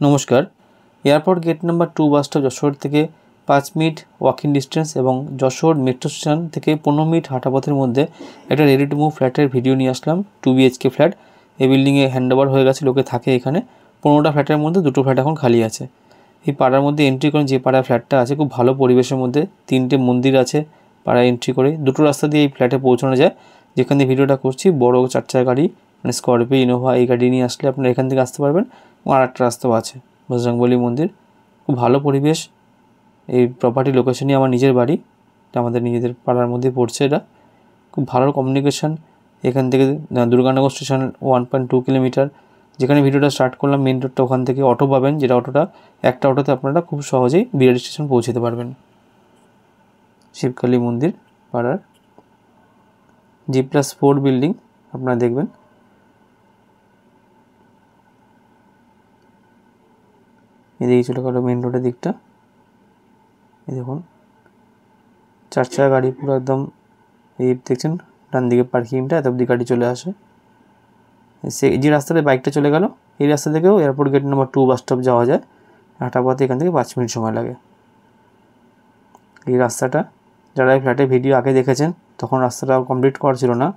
নমস্কার। Airport gate number 2 bus stop Jessore থেকে 5 minute walking distance এবং যশোর মেট্রো স্টেশন থেকে 15 মিনিট হাঁটা পথের মধ্যে একটা রেডি টু মুভ ফ্ল্যাটের ভিডিও নিয়ে আসলাম। 2 BHK ফ্ল্যাট। এই বিল্ডিংয়ে হ্যান্ডওভার হয়ে গেছে, লোকে থাকে এখানে। 15টা ফ্ল্যাটের মধ্যে 2টো ফ্ল্যাট এখন খালি আছে। এই পাড়ার মধ্যে এন্ট্রি করেন, যে পাড়ায় ফ্ল্যাটটা আছে খুব ভালো পরিবেশের মধ্যে, 3টে মন্দির আছে পাড়ায়। এন্ট্রি করে দুটো রাস্তা দিয়ে এই ফ্ল্যাটে পৌঁছানো যায়। যেখান দিয়ে ভিডিওটা করছি বড় 4 চাকা গাড়ি, মানে স্করপিও, ইনোভা, এই গাড়ি নিয়ে আসলে আপনারা এখান থেকে আসতে পারবেন। এবং আর একটা রাস্তাও আছে, বজরংবলী মন্দির। খুব ভালো পরিবেশ। এই প্রপার্টি লোকেশনই আমার নিজের বাড়ি, এটা আমাদের নিজেদের পাড়ার মধ্যে পড়ছে। এটা খুব ভালো কমিউনিকেশান। এখান থেকে দুর্গানগর স্টেশন 1.2 কিলোমিটার। যেখানে ভিডিওটা স্টার্ট করলাম মেন রোডটা, ওখান থেকে অটো পাবেন, যেটা অটোটা একটা অটোতে আপনারা খুব সহজেই বিরাটি স্টেশন পৌঁছতে পারবেন। শিবকালী মন্দির পাড়ার G+4 বিল্ডিং আপনারা দেখবেন। এদিকে চলে গেল মেন রোডের দিকটা। এই দেখুন 4 চাকা গাড়ি পুরো একদম, এই দেখছেন ডান দিকে পার্কিংটা, এত অব্দি গাড়ি চলে আসে। যে রাস্তাতে বাইকটা চলে গেল, এই রাস্তা থেকেও airport gate number 2 bus stop যাওয়া যায়। হাঁটা পথে এখান থেকে 5 মিনিট সময় লাগে। এই রাস্তাটা যারা এই ফ্ল্যাটের ভিডিও আগে দেখেছেন, তখন রাস্তাটা কমপ্লিট করা ছিল না,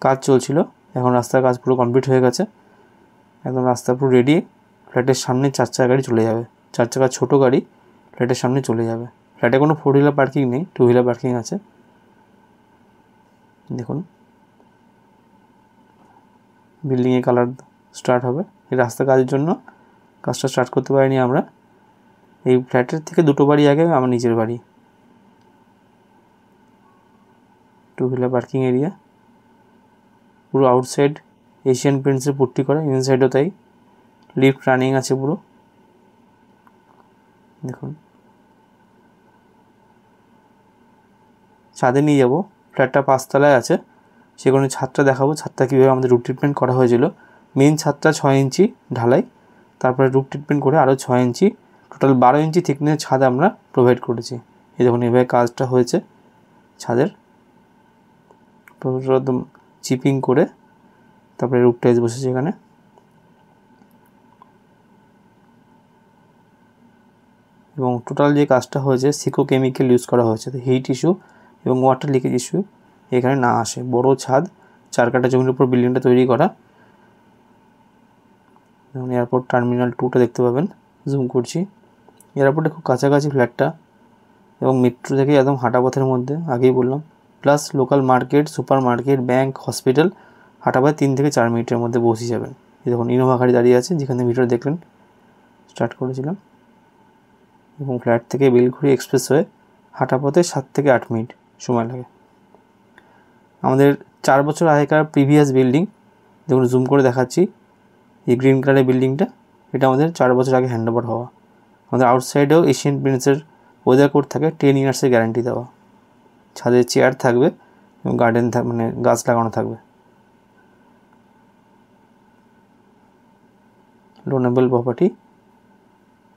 কাজ চলছিল। এখন রাস্তার কাজ পুরো কমপ্লিট হয়ে গেছে, একদম রাস্তা পুরো রেডি। ফ্ল্যাটের সামনে 4 চাকা গাড়ি চলে যাবে, 4 চাকা ছোটো গাড়ি ফ্ল্যাটের সামনে চলে যাবে। ফ্ল্যাটে কোনো 4 হুইলার পার্কিং নেই, 2 হুইলার পার্কিং আছে। দেখুন বিল্ডিংয়ে কালার স্টার্ট হবে। এই রাস্তা কাজের জন্য কাজটা স্টার্ট করতে পারিনি আমরা। এই ফ্ল্যাটের থেকে 2টো বাড়ি আগে আমার নিজের বাড়ি। 2 হুইলার পার্কিং এরিয়া, পুরো আউটসাইড এশিয়ান পেন্টসের পুট্টি করা, ইনসাইডও তাই। লিফট রানিং আছে পুরো। দেখুন ছাদে নিয়ে যাব, ফ্ল্যাটটা 5 তলায় আছে, সেখানে ছাদটা দেখাবো। ছাদটা কীভাবে আমাদের রুফ ট্রিটমেন্ট করা হয়েছিল। মেন ছাদটা 6 ইঞ্চি ঢালাই, তারপরে রুফ ট্রিটমেন্ট করে আরও 6 ইঞ্চি, টোটাল 12 ইঞ্চি থিকনেস ছাদ আমরা প্রোভাইড করেছি। এই দেখুন এভাবে কাজটা হয়েছে ছাদের, একদম চিপিং করে তারপরে রুফ টাইলস বসেছে এখানে। এবং টোটাল যে কাজটা হয়েছে সিকো কেমিক্যাল ইউজ করা হয়েছে, হিট ইস্যু এবং ওয়াটার লিকেজ ইস্যু এখানে না আসে। বড় ছাদ, 4 কাঠা জমির উপর বিল্ডিংটা তৈরি করা। যেমন এয়ারপোর্ট টার্মিনাল 2টা দেখতে পাবেন, জুম করছি। এয়ারপোর্টে খুব কাছাকাছি ফ্ল্যাটটা এবং মেট্রো থেকে একদম হাঁটা পথের মধ্যে, আগেই বললাম। Plus local market, super market, bank, hospital হাঁটা পথে 3 থেকে 4 মিনিটের মধ্যে পৌঁছে যাবেন। এই দেখুন ইনোভা গাড়ি দাঁড়িয়ে আছে, যেখানে ভিডিও দেখলেন স্টার্ট করেছিলাম। এবং ফ্ল্যাট থেকে বেলঘড়ি এক্সপ্রেস হয়ে হাঁটা পথে 7 থেকে 8 মিনিট সময় লাগে। আমাদের 4 বছর আগেকার প্রিভিয়াস বিল্ডিং, দেখুন জুম করে দেখাচ্ছি। এই গ্রিন কালারের বিল্ডিংটা, এটা আমাদের 4 বছর আগে হ্যান্ডওভার হওয়া। আমাদের আউটসাইডেও এশিয়ান পেন্টসের ওয়েদার কোড থাকে, 10 ইয়ার্সের গ্যারান্টি দেওয়া। ছাদে চেয়ার থাকবে এবং গার্ডেন মানে গাছ লাগানো থাকবে। লোনেবল প্রপার্টি,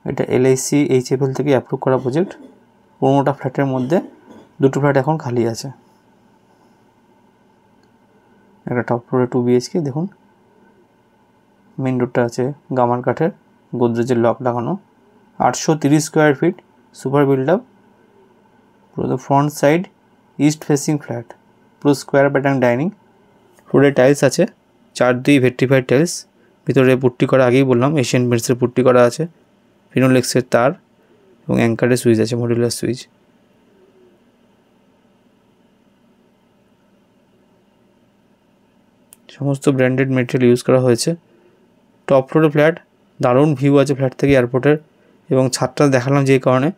এটা LIC HFL থেকে অ্যাপ্রুভ করা প্রজেক্ট। 15টা ফ্ল্যাটের মধ্যে 2টো ফ্ল্যাট এখন খালি আছে। একটা টপ ফ্লোরে 2 BHK। দেখুন মেন রোডটা আছে গামার কাঠের, গোদরেজের লক লাগানো, 830 square feet, super build up. পুরো front side east facing flat, পুরো স্কোয়ার প্যাটার্ন ডাইনিং। ফ্লোরে টাইলস আছে 4-2 ভেট্রিফাইড টাইলস। ভিতরে পুট্টি করা, আগেই বললাম এশিয়ান পেন্টসের পুট্টি করা আছে। ফিনোলেক্সের তার এবং অ্যাঙ্কারের সুইচ আছে, মডিউলার সুইচ। সমস্ত ব্র্যান্ডেড মেটেরিয়াল ইউজ করা হয়েছে। টপ ফ্লোরে ফ্ল্যাট, দারুণ ভিউ আছে ফ্ল্যাট থেকে এয়ারপোর্টের। এবং ছাদটা দেখালাম যে কারণে,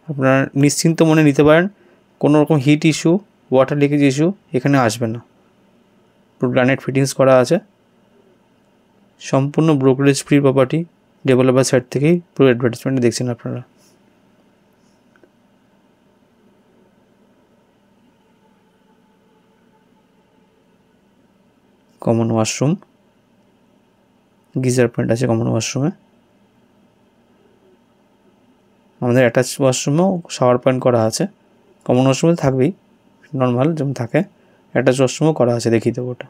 আপনারা নিশ্চিন্ত মনে নিতে পারেন, কোনো রকম heat issue, water leakage issue এখানে আসবে না। পুরো গ্রানাইট ফিটিংস করা আছে। সম্পূর্ণ brokerage free property, developer side থেকেই পুরো অ্যাডভার্টাইজমেন্টে দেখছেন আপনারা। কমন ওয়াশরুম, গিজার পয়েন্ট আছে কমন ওয়াশরুমে। আমাদের অ্যাটাচ ওয়াশরুমেও শাওয়ার পয়েন্ট করা আছে। কমন ওয়াশরুমে থাকবেই, নর্মাল যেমন থাকে, অ্যাটাচ ওয়াশরুমও করা আছে, দেখিয়ে দেবো ওটা।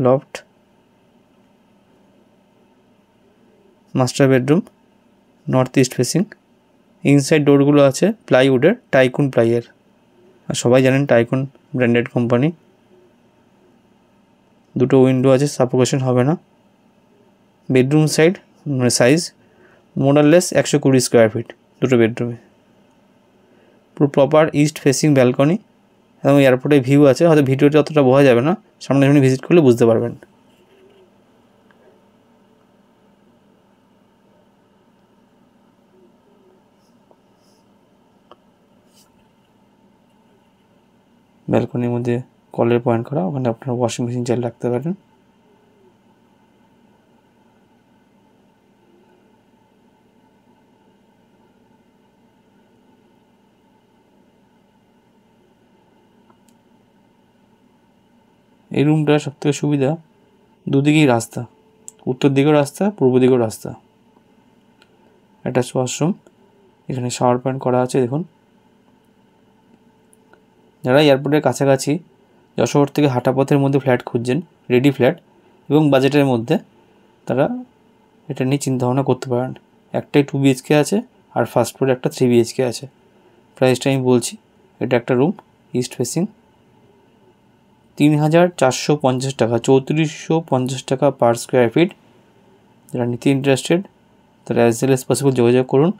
Loft, master bedroom, north east facing. Inside ডোরগুলো আছে প্লাইউডের, টাইকুন প্লাইয়ের, আর সবাই জানেন টাইকুন ব্র্যান্ডেড কোম্পানি। দুটো উইন্ডো আছে, সাফোকেশন হবে না। বেডরুম সাইজ মোরাললেস 120 স্কোয়ার ফিট দুটো বেডরুমে। পুরো প্রপার ইস্ট ফেসিং ব্যালকনি এবং এয়ারপোর্টে ভিউ আছে। হয়তো ভিডিওতে অতটা বোঝা যাবে না, সামনাসামনি ভিজিট করলে বুঝতে পারবেন। ব্যালকনির মধ্যে কলের পয়েন্ট করা, ওখানে আপনারা ওয়াশিং মেশিন চালিয়ে রাখতে পারেন। এই রুমটা সবথেকে সুবিধা, দুদিকেই রাস্তা, উত্তর দিকেও রাস্তা, পূর্ব দিকেও রাস্তা। অ্যাটাচ ওয়াশরুম, এখানে শাওয়ার পয়েন্ট করা আছে দেখুন। যারা এয়ারপোর্টের কাছাকাছি যশোর থেকে হাঁটা পথের মধ্যে ফ্ল্যাট খুঁজছেন, রেডি ফ্ল্যাট এবং বাজেটের মধ্যে, তারা এটা নিয়ে চিন্তাভাবনা করতে পারেন। একটাই 2 BHK আছে আর ফার্স্ট ফ্লোরে একটা 3 BHK আছে। প্রাইসটা আমি বলছি, এটা একটা রুম ইস্ট ফেসিং, 3,450 টাকা, 3,450 টাকা পার স্কোয়ার ফিট। যারা নিতে ইন্টারেস্টেড তারা অ্যাজ ওয়েল অ্যাজ পসিবল যোগাযোগ করুন।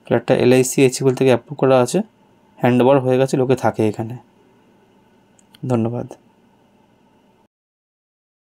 ফ্ল্যাটটা LIC HCL থেকে অ্যাপ্রুভ করা আছে, হ্যান্ড ওভার হয়ে গেছে, লোকে থাকে এখানে। ধন্যবাদ।